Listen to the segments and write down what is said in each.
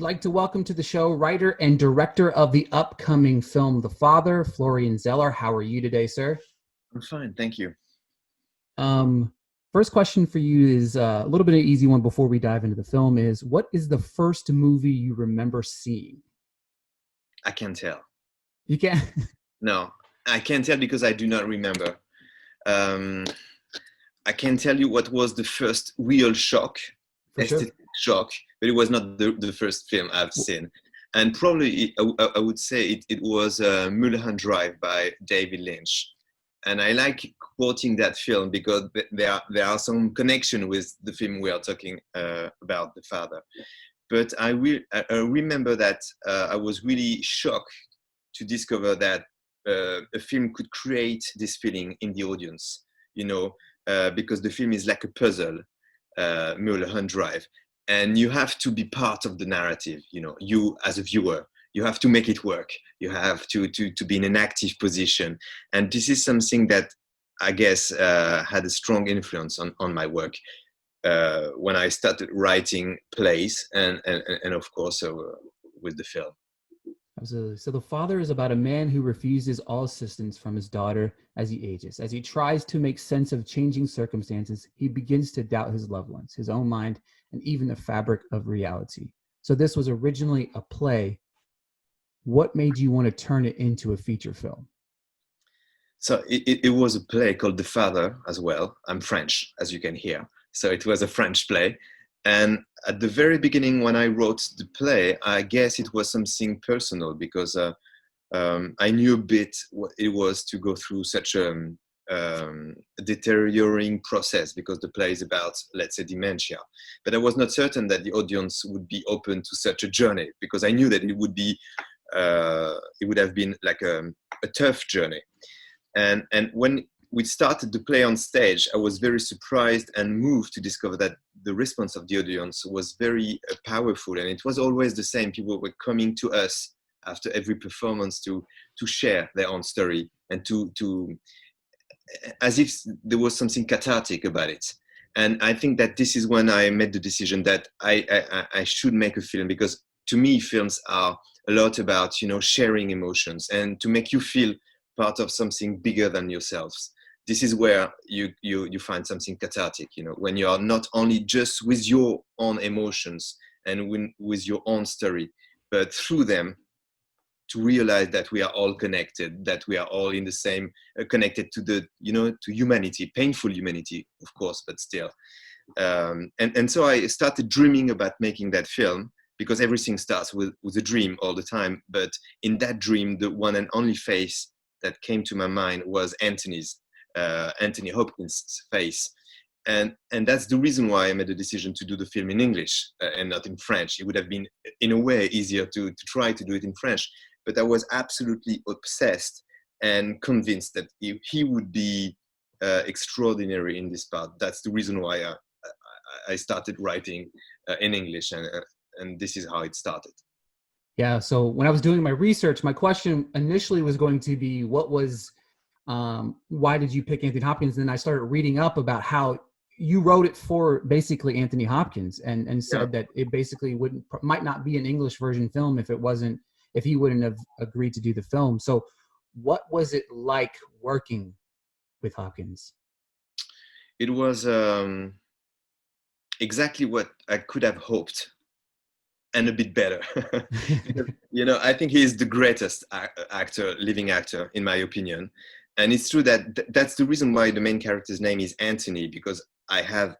I'd like to welcome to the show writer and director of the upcoming film The Father, Florian Zeller. How are you today, sir? I'm fine, thank you. Um, First question for you is a little bit of an easy one before we dive into the film is, what is the first movie you remember seeing? I can't tell. You can No, I can't tell because I do not remember. Um, I can tell you what was the first real shock, for sure. aesthetic shock, but it was not the first film I've seen. And probably I would say it was Mulholland Drive by David Lynch. And I like quoting that film because there are some connection with the film we are talking about, The Father. But I remember that I was really shocked to discover that a film could create this feeling in the audience, because the film is like a puzzle, Mulholland Drive, and you have to be part of the narrative. You as a viewer, you have to make it work. You have to be in an active position, and this is something that I guess had a strong influence on my work when I started writing plays, and of course with the film. Absolutely. So The Father is about a man who refuses all assistance from his daughter as he ages. As he tries to make sense of changing circumstances, he begins to doubt his loved ones, his own mind, and even the fabric of reality. So this was originally a play. What made you want to turn it into a feature film? So it was a play called The Father as well. I'm French, as you can hear. So it was a French play. And at the very beginning, when I wrote the play, I guess it was something personal because I knew a bit what it was to go through such a deteriorating process because the play is about, let's say, dementia. But I was not certain that the audience would be open to such a journey because I knew that it would have been like a tough journey. And when we started the play on stage, I was very surprised and moved to discover that the response of the audience was very powerful, and it was always the same. People were coming to us after every performance to share their own story and to as if there was something cathartic about it. And I think that this is when I made the decision that I should make a film, because to me films are a lot about sharing emotions and to make you feel part of something bigger than yourselves. This is where you find something cathartic, when you are not only just with your own emotions and with your own story, but through them to realize that we are all connected, that we are all in the same, connected to to humanity, painful humanity, of course, but still. And so I started dreaming about making that film, because everything starts with a dream all the time. But in that dream, the one and only face that came to my mind was Anthony Hopkins' face. And that's the reason why I made the decision to do the film in English and not in French. It would have been, in a way, easier to try to do it in French. But I was absolutely obsessed and convinced that he would be extraordinary in this part. That's the reason why I started writing in English, and this is how it started. Yeah, so when I was doing my research, my question initially was going to be, why did you pick Anthony Hopkins? And then I started reading up about how you wrote it for basically Anthony Hopkins, and Yeah. said that it basically might not be an English version film if he wouldn't have agreed to do the film. So what was it like working with Hopkins? It was exactly what I could have hoped, and a bit better. Because, I think he is the greatest living actor, in my opinion. And it's true that that's the reason why the main character's name is Anthony, because I had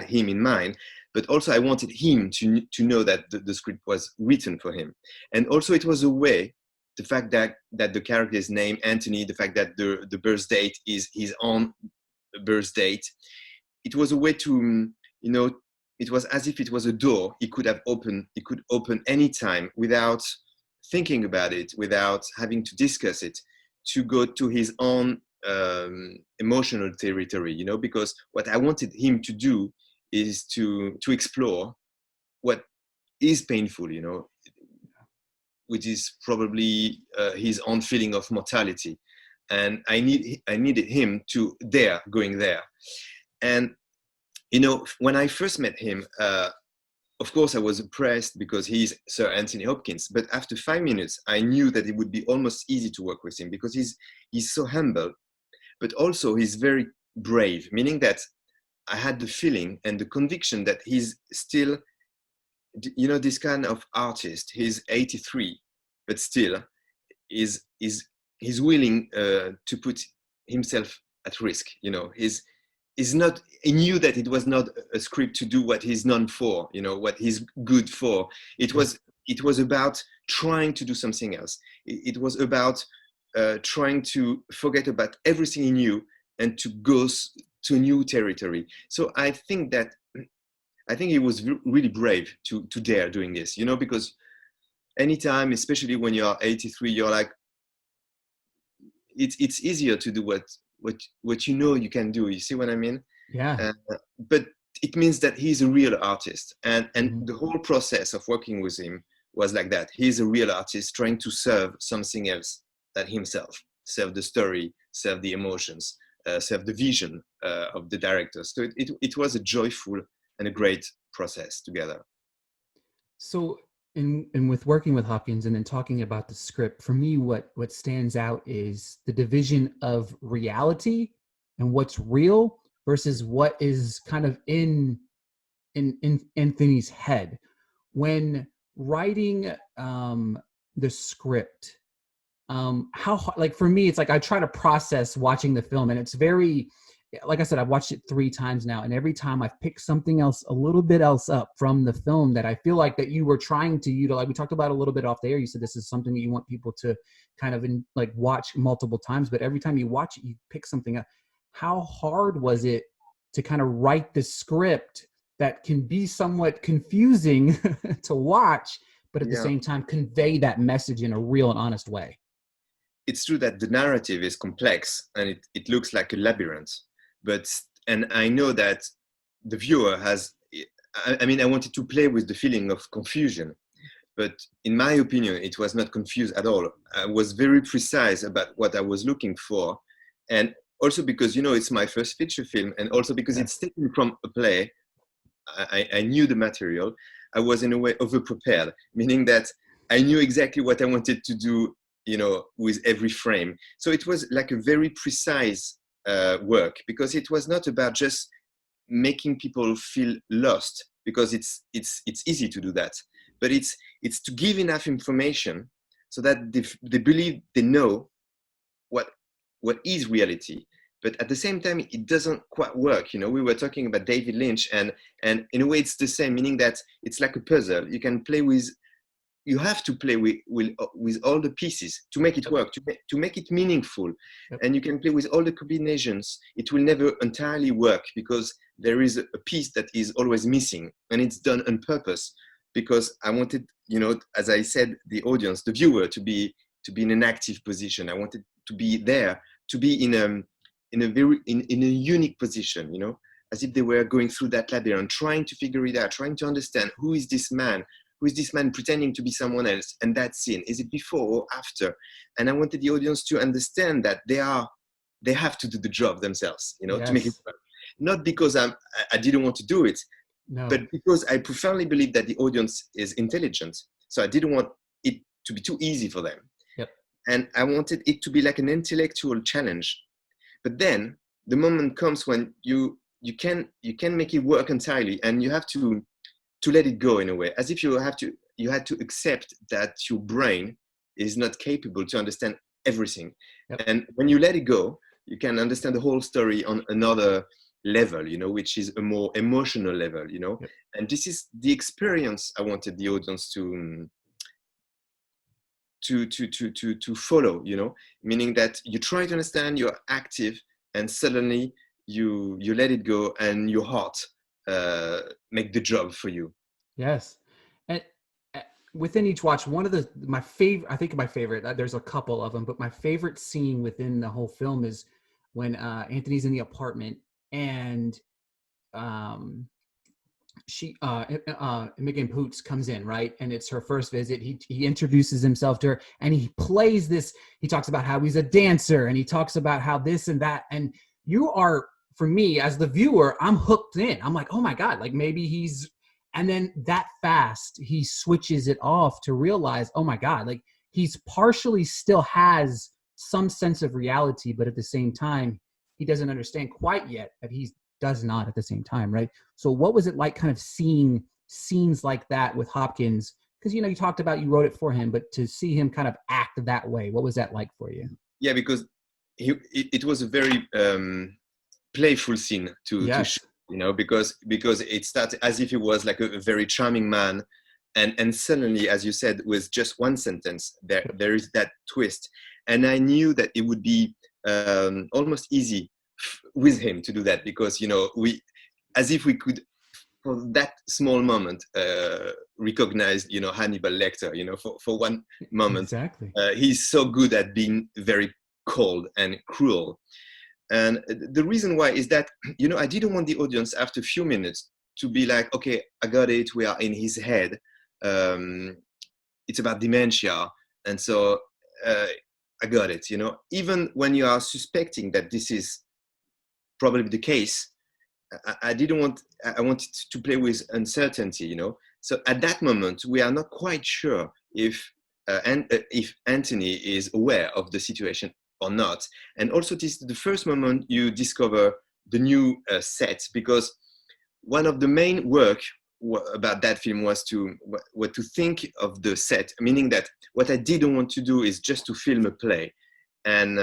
him in mind, but also I wanted him to know that the script was written for him. And also it was a way, the fact that the character is named Anthony, the fact that the birth date is his own birth date, it was a way to, it was as if it was a door he could open anytime without thinking about it, without having to discuss it, to go to his own emotional territory, because what I wanted him to do is to explore what is painful, which is probably his own feeling of mortality. And I needed him to going there. And when I first met him, of course, I was impressed because he's Sir Anthony Hopkins. But after 5 minutes, I knew that it would be almost easy to work with him because he's so humble, but also he's very brave, meaning that I had the feeling and the conviction that he's still, this kind of artist. He's 83, but still is willing to put himself at risk. He's not. He knew that it was not a script to do what he's known for. What he's good for. It was about trying to do something else. It was about trying to forget about everything he knew and to go to new territory. So I think he was really brave to dare doing this, because anytime, especially when you're 83, you're like, it's easier to do what you can do. You see what I mean? Yeah. But it means that he's a real artist, and Mhm. the whole process of working with him was like that. He's a real artist trying to serve something else than himself, serve the story, serve the emotions, serve the vision of the director. So it was a joyful and a great process together. So in with working with Hopkins and then talking about the script, for me, what stands out is the division of reality and what's real versus what is kind of in Anthony's head. When writing the script, like for me, it's like I try to process watching the film, and it's very, like I said, I've watched it 3 times now, and every time I've picked something else, a little bit else up from the film that I feel like that you were trying to utilize. We talked about a little bit off the air. You said this is something that you want people to kind of like watch multiple times, but every time you watch it, you pick something up. How hard was it to kind of write the script that can be somewhat confusing to watch, but at the Yeah. same time convey that message in a real and honest way? It's true that the narrative is complex and it looks like a labyrinth, and I know that the viewer has, I mean, I wanted to play with the feeling of confusion, but in my opinion, it was not confused at all. I was very precise about what I was looking for. And also because, it's my first feature film, and also because it's taken from a play, I knew the material. I was in a way over-prepared, meaning that I knew exactly what I wanted to do, with every frame. So it was like a very precise work, because it was not about just making people feel lost, because it's easy to do that, but it's to give enough information so that they believe they know what is reality. But at the same time, it doesn't quite work. We were talking about David Lynch, and in a way it's the same, meaning that it's like a puzzle. You have to play with all the pieces to make it work, to make it meaningful. Yep. And you can play with all the combinations. It will never entirely work, because there is a piece that is always missing, and it's done on purpose, because I wanted, as I said, the audience, the viewer, to be in an active position. I wanted to be there, to be in a unique position, as if they were going through that labyrinth, trying to figure it out, trying to understand who is this man pretending to be someone else, and that scene, is it before or after? And I wanted the audience to understand that they have to do the job themselves, to make it Yes. work. Not because I didn't want to do it, No. but because I profoundly believe that the audience is intelligent. So I didn't want it to be too easy for them. Yep. And I wanted it to be like an intellectual challenge. But then the moment comes when you can make it work entirely, and you have to let it go, in a way, as if you had to accept that your brain is not capable to understand everything. Yep. And when you let it go, you can understand the whole story on another level, which is a more emotional level, Yep. and this is the experience I wanted the audience to follow, meaning that you try to understand, you're active, and suddenly you let it go, and your heart make the job for you. Yes. And within each watch, one of my favorite, I think my favorite, there's a couple of them, but my favorite scene within the whole film is when Anthony's in the apartment, and um, Imogen Poots comes in, right? And it's her first visit. He introduces himself to her, and he plays this. He talks about how he's a dancer, and he talks about how this and that. And you are, for me as the viewer, I'm hooked in. I'm like, oh my God, like maybe he's. And then that fast, he switches it off to realize, oh my God, like he's partially still has some sense of reality, but at the same time, he doesn't understand quite yet that he does not at the same time, right? So what was it like kind of seeing scenes like that with Hopkins? Because, you know, you talked about you wrote it for him, but to see him kind of act that way, what was that like for you? Yeah, because it was a very playful scene to shoot, Yes. because it started as if he was like a very charming man, and suddenly, as you said, with just one sentence, there is that twist, and I knew that it would be almost easy with him to do that, because we, as if we could, for that small moment, recognize Hannibal Lecter, for one moment. Exactly. He's so good at being very cold and cruel. And the reason why is that, I didn't want the audience after a few minutes to be like, okay, I got it, we are in his head. It's about dementia. And so I got it, even when you are suspecting that this is probably the case, I didn't want, I wanted to play with uncertainty, So at that moment, we are not quite sure if Anthony is aware of the situation or not. And also, this is the first moment you discover the new set, because one of the main work about that film was to think of the set, meaning that what I didn't want to do is just to film a play, and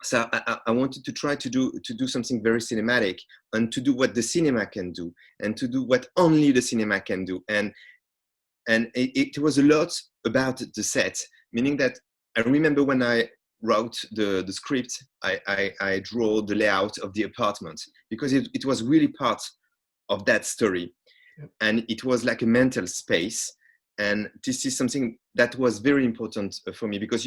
so I wanted to try to do something very cinematic, and to do what the cinema can do, and to do what only the cinema can do. And it was a lot about the set, meaning that I remember when I wrote the script, I drew the layout of the apartment, because it was really part of that story. Yep. And it was like a mental space. And this is something that was very important for me, because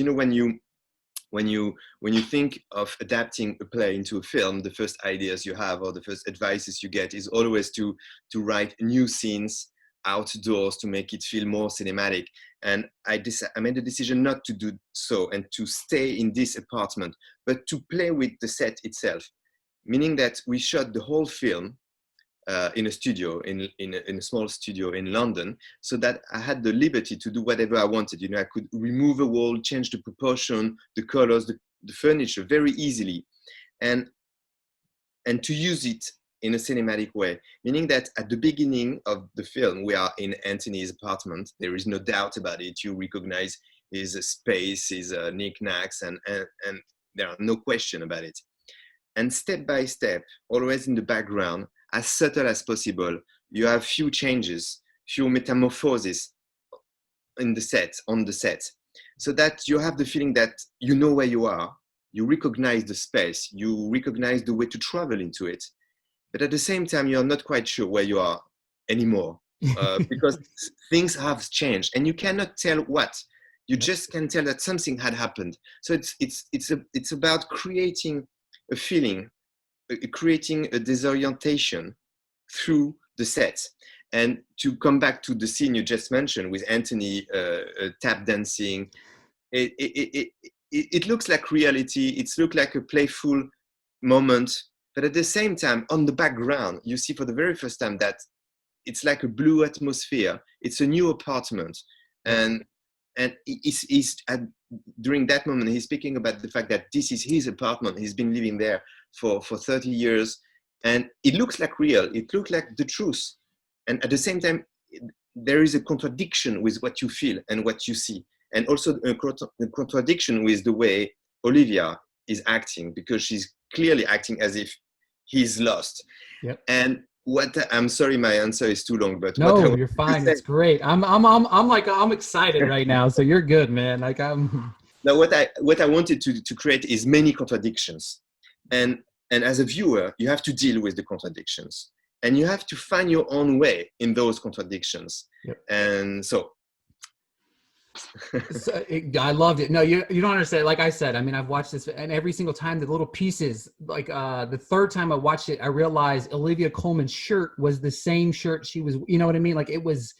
when you think of adapting a play into a film, the first ideas you have or the first advices you get is always to write new scenes outdoors to make it feel more cinematic. And I made the decision not to do so, and to stay in this apartment, but to play with the set itself, meaning that we shot the whole film in a studio, in a small studio in London, so that I had the liberty to do whatever I wanted. I could remove a wall, change the proportion, the colors, the furniture very easily, and to use it in a cinematic way, meaning that at the beginning of the film, we are in Anthony's apartment. There is no doubt about it. You recognize his space, his knickknacks, and there are no question about it. And step by step, always in the background, as subtle as possible, you have few changes, few metamorphoses on the set, so that you have the feeling that you know where you are, you recognize the space, you recognize the way to travel into it. But at the same time, you're not quite sure where you are anymore, because things have changed, and you cannot tell what. You just can tell that something had happened. So it's about creating a feeling, creating a disorientation through the set. And to come back to the scene you just mentioned with Anthony tap dancing, it looks like reality. It looks like a playful moment, but at the same time, on the background, you see for the very first time that it's like a blue atmosphere. It's a new apartment, and during that moment, he's speaking about the fact that this is his apartment. He's been living there for 30 years, and it looks like real. It looks like the truth, and at the same time, there is a contradiction with what you feel and what you see, and also a contradiction with the way Olivia is acting, because she's clearly acting as if he's lost. Yep. And I'm sorry, my answer is too long, but no, you're fine. It's great. I'm excited right now. So you're good, man. Like Now, what I wanted to create is many contradictions, and as a viewer, you have to deal with the contradictions, and you have to find your own way in those contradictions. Yep. And so. I loved it. No, you don't understand. Like I said, I mean, I've watched this, and every single time the little pieces, like the third time I watched it, I realized Olivia Coleman's shirt was the same shirt she was, you know what I mean? Like it was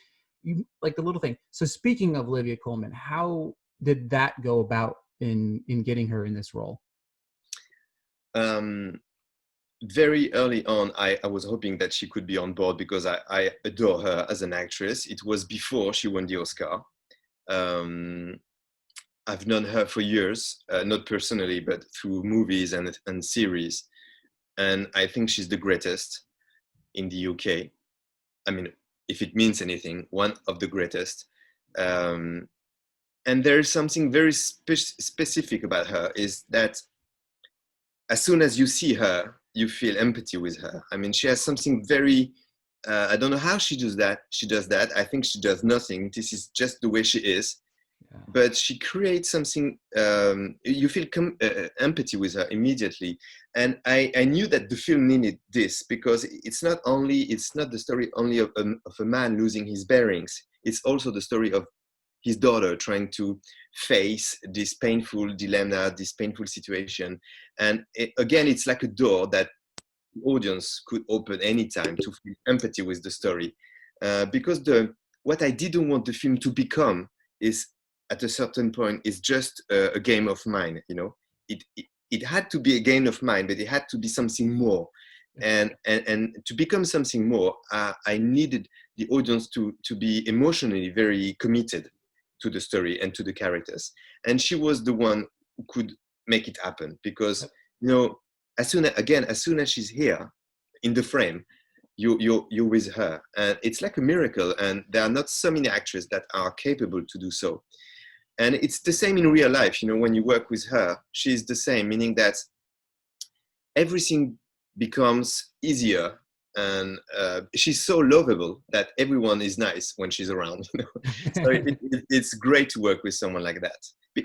like the little thing. So speaking of Olivia Coleman, how did that go about in getting her in this role? very early on, I was hoping that she could be on board because I adore her as an actress. It was before she won the Oscar. Um, I've known her for years, not personally, but through movies and series. And I think she's the greatest in the UK. I mean, if it means anything, one of the greatest. Um, and there is something very specific about her is that as soon as you see her, you feel empathy with her. I mean, she has something very, I don't know how she does that. She does that. I think she does nothing. This is just the way she is. Yeah. But she creates something, you feel empathy with her immediately. And I knew that the film needed this because it's not the story only of a man losing his bearings. It's also the story of his daughter trying to face this painful dilemma, this painful situation. And again, it's like a door that the audience could open anytime to feel empathy with the story. Because what I didn't want the film to become is, at a certain point, is just a game of mind. You know, it had to be a game of mind, but it had to be something more. And to become something more, I needed the audience to be emotionally very committed to the story and to the characters. And she was the one who could make it happen because, you know, as soon as she's here in the frame, you're with her, and it's like a miracle. And there are not so many actresses that are capable to do so. And it's the same in real life. You know, when you work with her, she's the same, meaning that everything becomes easier, and she's so lovable that everyone is nice when she's around. You know, so it's great to work with someone like that.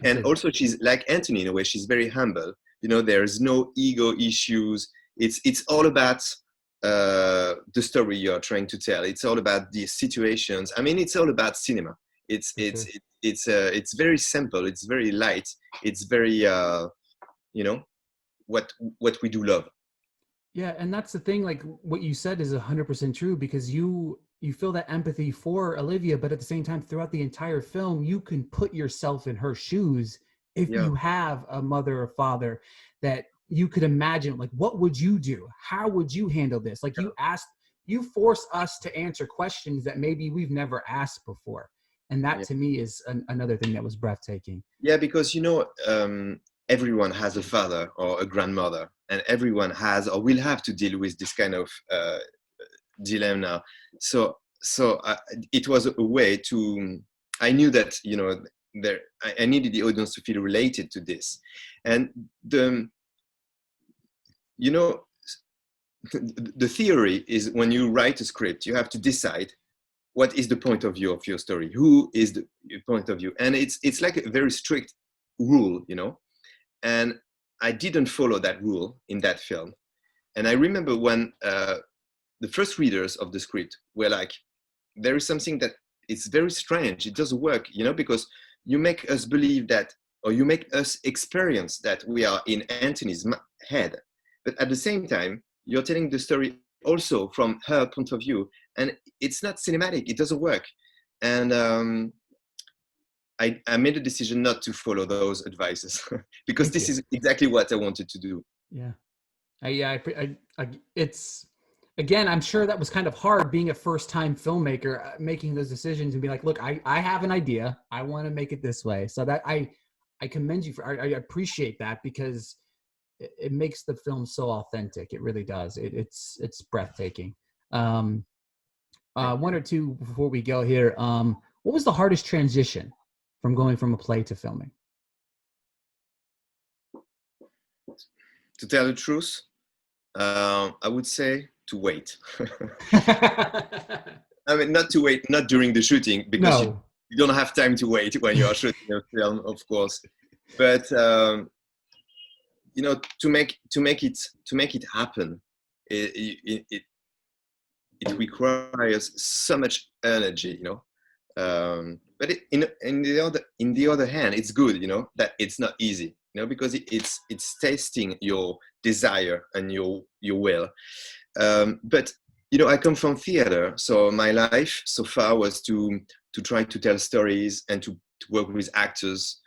And also, she's like Anthony in a way. She's very humble. You know, there's no ego issues. It's all about the story you're trying to tell. It's all about the situations. I mean, it's all about cinema. It's very simple. It's very light. It's very you know, what we do love. Yeah, and that's the thing. Like what you said is 100% true because you feel that empathy for Olivia, but at the same time, throughout the entire film, you can put yourself in her shoes if Yeah. you have a mother or father that you could imagine. Like, what would you do? How would you handle this? Like you force us to answer questions that maybe we've never asked before, and that Yeah. to me is another thing that was breathtaking. Yeah, because you know, everyone has a father or a grandmother, and everyone has or will have to deal with this kind of dilemma. So it was a way to. I knew that, you know, I needed the audience to feel related to this, and you know, the theory is when you write a script, you have to decide what is the point of view of your story, who is the point of view, and it's like a very strict rule, you know. And I didn't follow that rule in that film. And I remember when the first readers of the script were like, there is something that it's very strange, it doesn't work, you know, because you make us believe that, or you make us experience that we are in Anthony's head, but at the same time you're telling the story also from her point of view, and it's not cinematic, it doesn't work. And I made a decision not to follow those advices because Thank this you. is exactly what I wanted to do. Yeah. It's again, I'm sure that was kind of hard being a first time filmmaker, making those decisions and be like, look, I have an idea. I want to make it this way. So that I commend you for, I appreciate that because it makes the film so authentic. It really does. It's breathtaking. One or two before we go here. What was the hardest transition from going from a play to filming? To tell the truth, I would say to wait. I mean, not to wait, not during the shooting, because No. you don't have time to wait when you are shooting a film, of course. But you know, to make it happen, it requires so much energy, you know. But in the other hand, it's good, you know, that it's not easy, you know, because it's testing your desire and your will. But you know, I come from theater, so my life so far was to try to tell stories and to work with actors.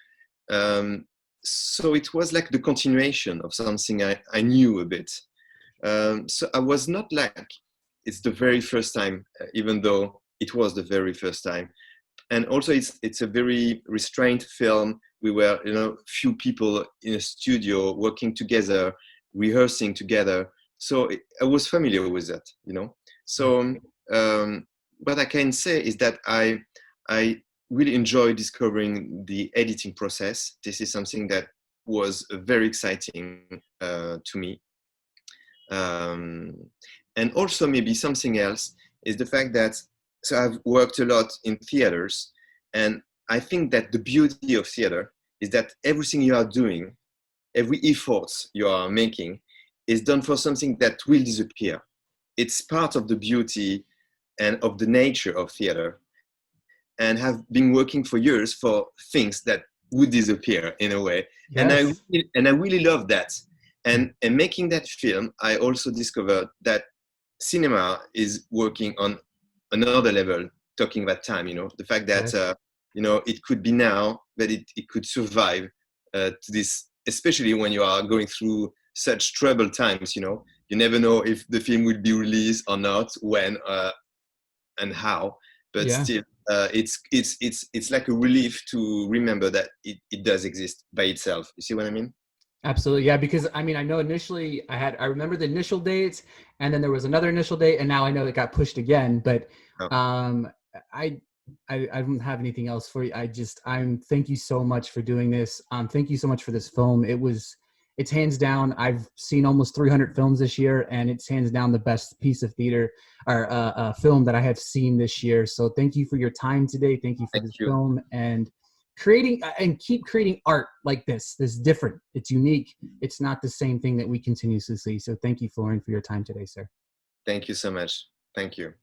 So it was like the continuation of something I knew a bit. So I was not like, it's the very first time, even though it was the very first time. And also it's a very restrained film. We were, few people in a studio working together, rehearsing together. So I was familiar with that, Yeah. So what I can say is that I really enjoy discovering the editing process. This is something that was very exciting to me. Um, and also maybe something else is the fact that, so I've worked a lot in theaters, and I think that the beauty of theater is that everything you are doing, every effort you are making is done for something that will disappear. It's part of the beauty and of the nature of theater, and have been working for years for things that would disappear in a way. Yes. And I really love that. And making that film, I also discovered that cinema is working on another level, talking about time, the fact that, Yes. it could be now, but it could survive to this, especially when you are going through such troubled times, you never know if the film will be released or not, when and how, but Yeah. still, it's like a relief to remember that it does exist by itself. You see what I mean? Absolutely. Yeah, because I mean, I know initially I remember the initial dates, and then there was another initial date, and now I know it got pushed again. But Oh, um I I don't have anything else for you. I'm thank you so much for doing this. Thank you so much for this film. It's hands down. I've seen almost 300 films this year, and it's hands down the best piece of theater or film that I have seen this year. So thank you for your time today. Thank you for thank this you. film, and creating and keep creating art like this different, it's unique, it's not the same thing that we continuously see. So thank you, Florian, for your time today, sir. Thank you so much. Thank you.